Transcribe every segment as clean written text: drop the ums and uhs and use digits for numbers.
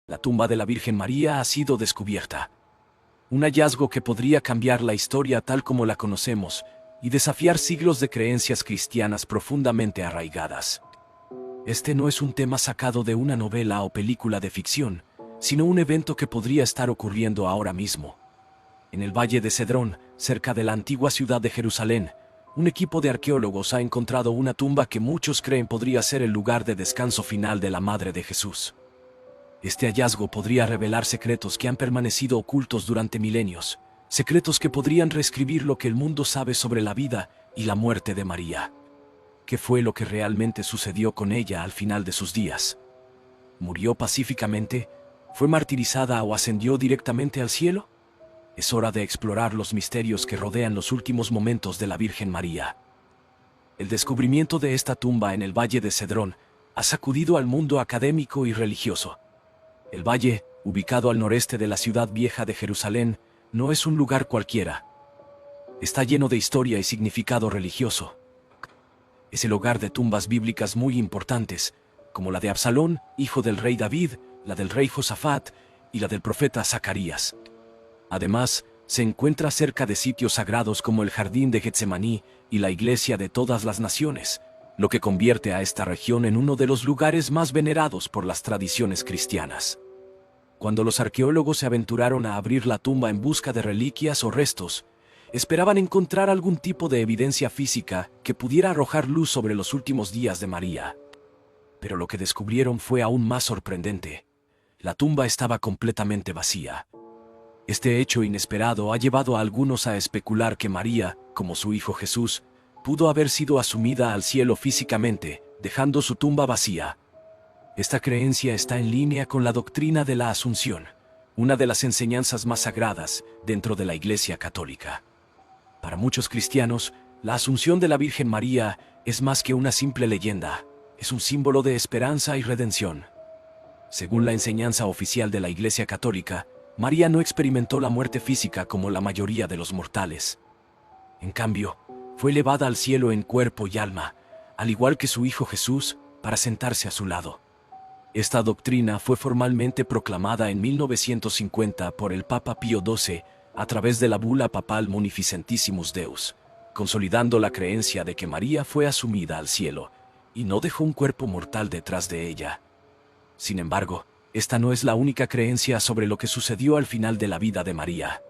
La tumba de la Virgen María ha sido descubierta. Un hallazgo que podría cambiar la historia tal como la conocemos y desafiar siglos de creencias cristianas profundamente arraigadas. Este no es un tema sacado de una novela o película de ficción, sino un evento que podría estar ocurriendo ahora mismo. En el Valle de Cedrón, cerca de la antigua ciudad de Jerusalén, un equipo de arqueólogos ha encontrado una tumba que muchos creen podría ser el lugar de descanso final de la Madre de Jesús. Este hallazgo podría revelar secretos que han permanecido ocultos durante milenios, secretos que podrían reescribir lo que el mundo sabe sobre la vida y la muerte de María. ¿Qué fue lo que realmente sucedió con ella al final de sus días? ¿Murió pacíficamente? ¿Fue martirizada o ascendió directamente al cielo? Es hora de explorar los misterios que rodean los últimos momentos de la Virgen María. El descubrimiento de esta tumba en el Valle de Cedrón ha sacudido al mundo académico y religioso. El valle, ubicado al noreste de la ciudad vieja de Jerusalén, no es un lugar cualquiera. Está lleno de historia y significado religioso. Es el hogar de tumbas bíblicas muy importantes, como la de Absalón, hijo del rey David, la del rey Josafat y la del profeta Zacarías. Además, se encuentra cerca de sitios sagrados como el Jardín de Getsemaní y la Iglesia de todas las naciones, lo que convierte a esta región en uno de los lugares más venerados por las tradiciones cristianas. Cuando los arqueólogos se aventuraron a abrir la tumba en busca de reliquias o restos, esperaban encontrar algún tipo de evidencia física que pudiera arrojar luz sobre los últimos días de María. Pero lo que descubrieron fue aún más sorprendente. La tumba estaba completamente vacía. Este hecho inesperado ha llevado a algunos a especular que María, como su hijo Jesús, pudo haber sido asumida al cielo físicamente, dejando su tumba vacía. Esta creencia está en línea con la doctrina de la Asunción, una de las enseñanzas más sagradas dentro de la Iglesia Católica. Para muchos cristianos, la Asunción de la Virgen María es más que una simple leyenda, es un símbolo de esperanza y redención. Según la enseñanza oficial de la Iglesia Católica, María no experimentó la muerte física como la mayoría de los mortales. En cambio, fue elevada al cielo en cuerpo y alma, al igual que su hijo Jesús, para sentarse a su lado. Esta doctrina fue formalmente proclamada en 1950 por el Papa Pío XII a través de la bula papal Munificentissimus Deus, consolidando la creencia de que María fue asumida al cielo y no dejó un cuerpo mortal detrás de ella. Sin embargo, esta no es la única creencia sobre lo que sucedió al final de la vida de María.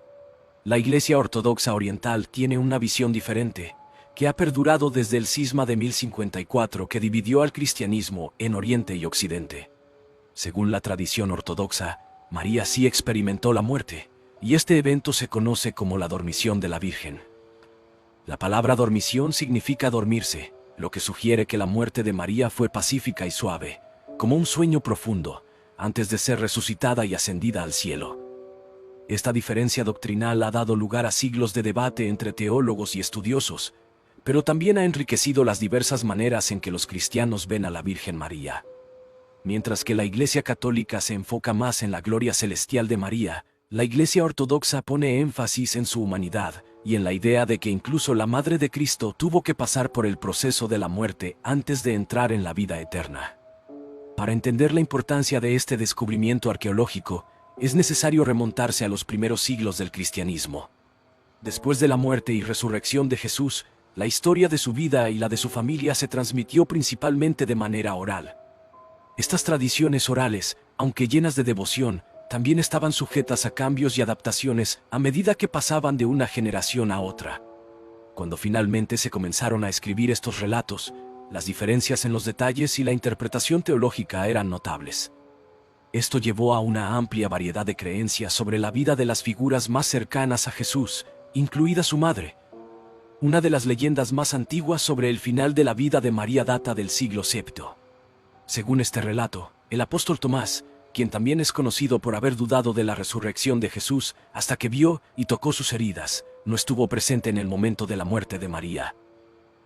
La Iglesia Ortodoxa Oriental tiene una visión diferente, que ha perdurado desde el cisma de 1054 que dividió al cristianismo en Oriente y Occidente. Según la tradición ortodoxa, María sí experimentó la muerte, y este evento se conoce como la dormición de la Virgen. La palabra dormición significa dormirse, lo que sugiere que la muerte de María fue pacífica y suave, como un sueño profundo, antes de ser resucitada y ascendida al cielo. Esta diferencia doctrinal ha dado lugar a siglos de debate entre teólogos y estudiosos, pero también ha enriquecido las diversas maneras en que los cristianos ven a la Virgen María. Mientras que la Iglesia Católica se enfoca más en la gloria celestial de María, la Iglesia Ortodoxa pone énfasis en su humanidad y en la idea de que incluso la Madre de Cristo tuvo que pasar por el proceso de la muerte antes de entrar en la vida eterna. Para entender la importancia de este descubrimiento arqueológico, es necesario remontarse a los primeros siglos del cristianismo. Después de la muerte y resurrección de Jesús, la historia de su vida y la de su familia se transmitió principalmente de manera oral. Estas tradiciones orales, aunque llenas de devoción, también estaban sujetas a cambios y adaptaciones a medida que pasaban de una generación a otra. Cuando finalmente se comenzaron a escribir estos relatos, las diferencias en los detalles y la interpretación teológica eran notables. Esto llevó a una amplia variedad de creencias sobre la vida de las figuras más cercanas a Jesús, incluida su madre. Una de las leyendas más antiguas sobre el final de la vida de María data del siglo VII. Según este relato, el apóstol Tomás, quien también es conocido por haber dudado de la resurrección de Jesús hasta que vio y tocó sus heridas, no estuvo presente en el momento de la muerte de María.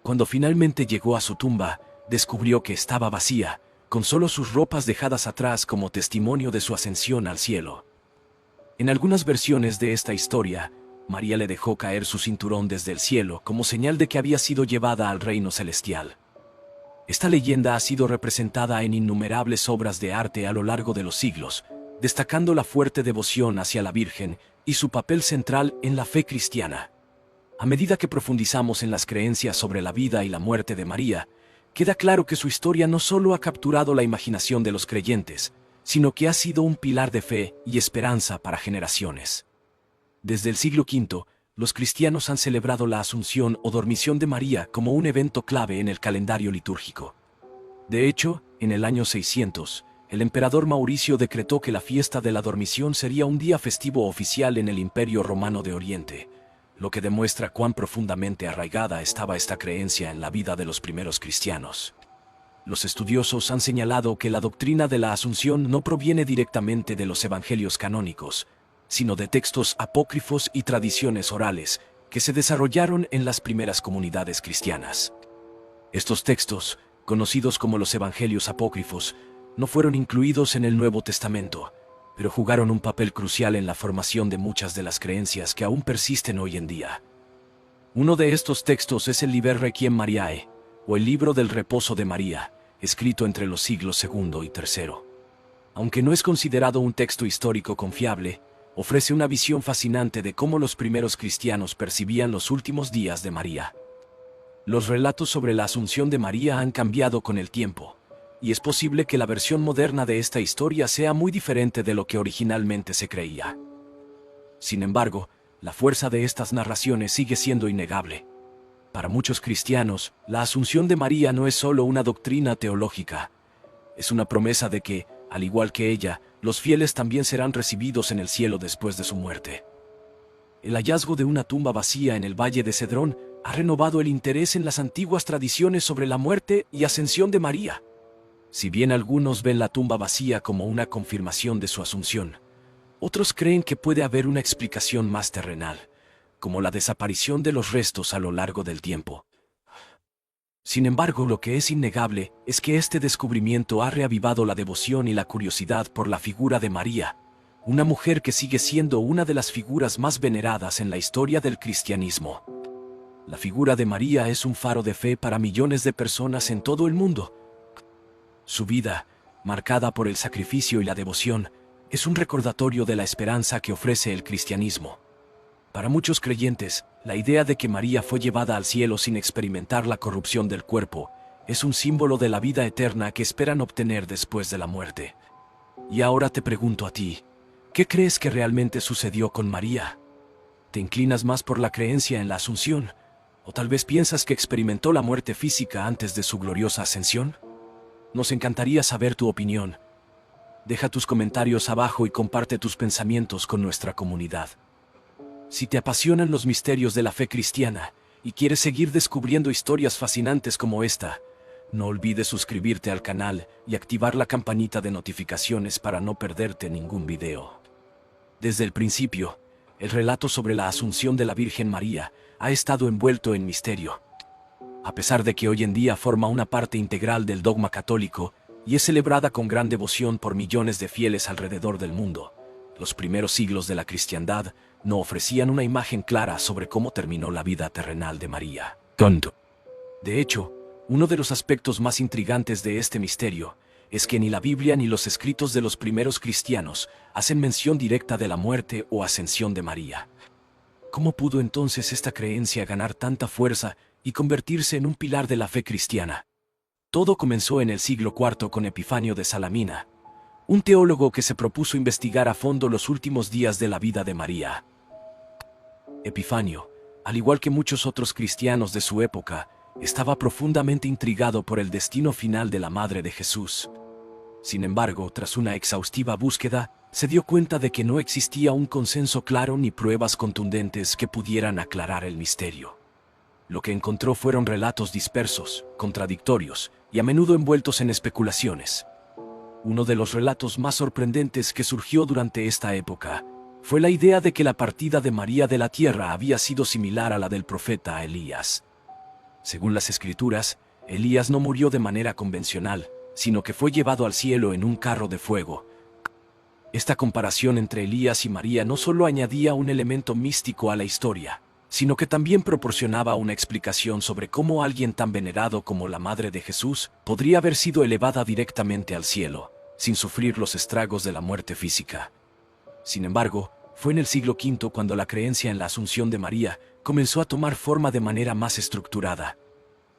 Cuando finalmente llegó a su tumba, descubrió que estaba vacía, con solo sus ropas dejadas atrás como testimonio de su ascensión al cielo. En algunas versiones de esta historia, María le dejó caer su cinturón desde el cielo como señal de que había sido llevada al reino celestial. Esta leyenda ha sido representada en innumerables obras de arte a lo largo de los siglos, destacando la fuerte devoción hacia la Virgen y su papel central en la fe cristiana. A medida que profundizamos en las creencias sobre la vida y la muerte de María, queda claro que su historia no solo ha capturado la imaginación de los creyentes, sino que ha sido un pilar de fe y esperanza para generaciones. Desde el siglo V, los cristianos han celebrado la Asunción o Dormición de María como un evento clave en el calendario litúrgico. De hecho, en el año 600, el emperador Mauricio decretó que la fiesta de la Dormición sería un día festivo oficial en el Imperio Romano de Oriente, lo que demuestra cuán profundamente arraigada estaba esta creencia en la vida de los primeros cristianos. Los estudiosos han señalado que la doctrina de la Asunción no proviene directamente de los evangelios canónicos, sino de textos apócrifos y tradiciones orales que se desarrollaron en las primeras comunidades cristianas. Estos textos, conocidos como los evangelios apócrifos, no fueron incluidos en el Nuevo Testamento, pero jugaron un papel crucial en la formación de muchas de las creencias que aún persisten hoy en día. Uno de estos textos es el Liber Requiem Mariae, o el Libro del Reposo de María, escrito entre los siglos II y III. Aunque no es considerado un texto histórico confiable, ofrece una visión fascinante de cómo los primeros cristianos percibían los últimos días de María. Los relatos sobre la Asunción de María han cambiado con el tiempo, y es posible que la versión moderna de esta historia sea muy diferente de lo que originalmente se creía. Sin embargo, la fuerza de estas narraciones sigue siendo innegable. Para muchos cristianos, la Asunción de María no es solo una doctrina teológica, es una promesa de que, al igual que ella, los fieles también serán recibidos en el cielo después de su muerte. El hallazgo de una tumba vacía en el Valle de Cedrón ha renovado el interés en las antiguas tradiciones sobre la muerte y ascensión de María. Si bien algunos ven la tumba vacía como una confirmación de su asunción, otros creen que puede haber una explicación más terrenal, como la desaparición de los restos a lo largo del tiempo. Sin embargo, lo que es innegable es que este descubrimiento ha reavivado la devoción y la curiosidad por la figura de María, una mujer que sigue siendo una de las figuras más veneradas en la historia del cristianismo. La figura de María es un faro de fe para millones de personas en todo el mundo. Su vida, marcada por el sacrificio y la devoción, es un recordatorio de la esperanza que ofrece el cristianismo. Para muchos creyentes, la idea de que María fue llevada al cielo sin experimentar la corrupción del cuerpo es un símbolo de la vida eterna que esperan obtener después de la muerte. Y ahora te pregunto a ti, ¿qué crees que realmente sucedió con María? ¿Te inclinas más por la creencia en la Asunción? ¿O tal vez piensas que experimentó la muerte física antes de su gloriosa ascensión? Nos encantaría saber tu opinión. Deja tus comentarios abajo y comparte tus pensamientos con nuestra comunidad. Si te apasionan los misterios de la fe cristiana y quieres seguir descubriendo historias fascinantes como esta, no olvides suscribirte al canal y activar la campanita de notificaciones para no perderte ningún video. Desde el principio, el relato sobre la Asunción de la Virgen María ha estado envuelto en misterio. A pesar de que hoy en día forma una parte integral del dogma católico y es celebrada con gran devoción por millones de fieles alrededor del mundo, los primeros siglos de la cristiandad no ofrecían una imagen clara sobre cómo terminó la vida terrenal de María. De hecho, uno de los aspectos más intrigantes de este misterio es que ni la Biblia ni los escritos de los primeros cristianos hacen mención directa de la muerte o ascensión de María. ¿Cómo pudo entonces esta creencia ganar tanta fuerza y convertirse en un pilar de la fe cristiana? Todo comenzó en el siglo IV con Epifanio de Salamina, un teólogo que se propuso investigar a fondo los últimos días de la vida de María. Epifanio, al igual que muchos otros cristianos de su época, estaba profundamente intrigado por el destino final de la Madre de Jesús. Sin embargo, tras una exhaustiva búsqueda, se dio cuenta de que no existía un consenso claro ni pruebas contundentes que pudieran aclarar el misterio. Lo que encontró fueron relatos dispersos, contradictorios y a menudo envueltos en especulaciones. Uno de los relatos más sorprendentes que surgió durante esta época fue la idea de que la partida de María de la tierra había sido similar a la del profeta Elías. Según las Escrituras, Elías no murió de manera convencional, sino que fue llevado al cielo en un carro de fuego. Esta comparación entre Elías y María no solo añadía un elemento místico a la historia, sino que también proporcionaba una explicación sobre cómo alguien tan venerado como la Madre de Jesús podría haber sido elevada directamente al cielo, sin sufrir los estragos de la muerte física. Sin embargo, fue en el siglo V cuando la creencia en la Asunción de María comenzó a tomar forma de manera más estructurada.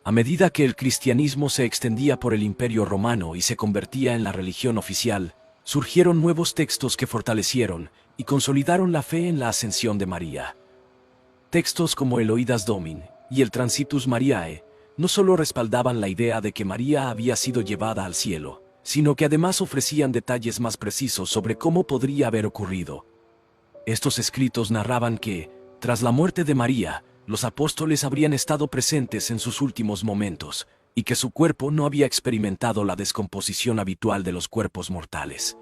A medida que el cristianismo se extendía por el Imperio Romano y se convertía en la religión oficial, surgieron nuevos textos que fortalecieron y consolidaron la fe en la ascensión de María. Textos como el Oidas Domin y el Transitus Mariae no solo respaldaban la idea de que María había sido llevada al cielo, sino que además ofrecían detalles más precisos sobre cómo podría haber ocurrido. Estos escritos narraban que, tras la muerte de María, los apóstoles habrían estado presentes en sus últimos momentos, y que su cuerpo no había experimentado la descomposición habitual de los cuerpos mortales.